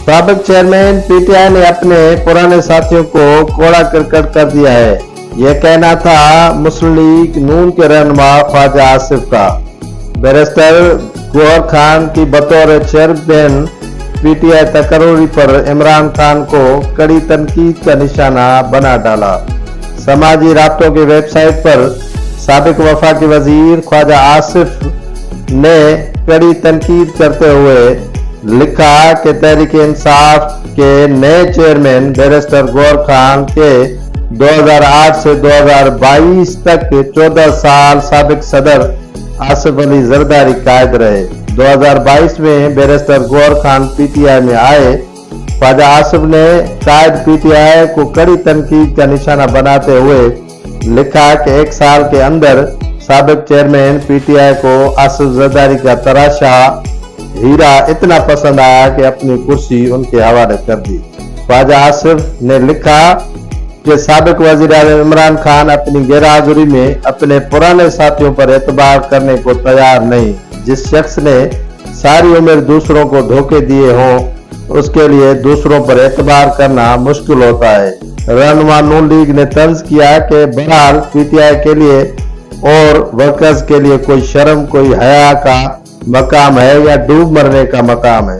साबिक chairman PTI ने अपने पुराने साथियों को कोड़ा करकट कर दिया है। यह कहना था मुस्लिम लीग नून के रहनुमा ख्वाजा आसिफ का। बैरिस्टर गौहर खान की बतौर चेयरमैन पीटीआई तकरीर पर इमरान खान को कड़ी तनकीद का निशाना बना डाला। समाजी राब्तों की वेबसाइट पर साबिक वफाकी वजीर ख्वाजा आसिफ ने कड़ी तनकीद करते हुए लिखा कि तहरीक इंसाफ के नए चेयरमैन बैरिस्टर गौहर खान के 2008 से 2022 तक 14 साल साबिक सदर आसिफ अली जरदारी कायद रहे। 2022 में बैरिस्टर गौहर खान पीटीआई में आए। ख्वाजा आसिफ ने कायद पीटीआई को कड़ी तनकीद का निशाना बनाते हुए लिखा कि एक साल के अंदर साबिक चेयरमैन पीटीआई को आसिफ जरदारी का तराशा हीरा इतना पसंद आया कि अपनी कुर्सी उनके हवाले कर दी। ख्वाजा आसिफ ने लिखा कि साबिक वजीर आज़म इमरान खान अपनी गैरहाजिरी में अपने पुराने साथियों पर एतबार करने को तैयार नहीं। जिस शख्स ने सारी उम्र दूसरों को धोखे दिए हों उसके लिए दूसरों पर एतबार करना मुश्किल होता है। रहनुमा नून लीग ने तर्ज किया कि बहरहाल पीटीआई के लिए और वर्कर्स के लिए कोई शर्म कोई हया का मकाम है या डूब मरने का मकाम है।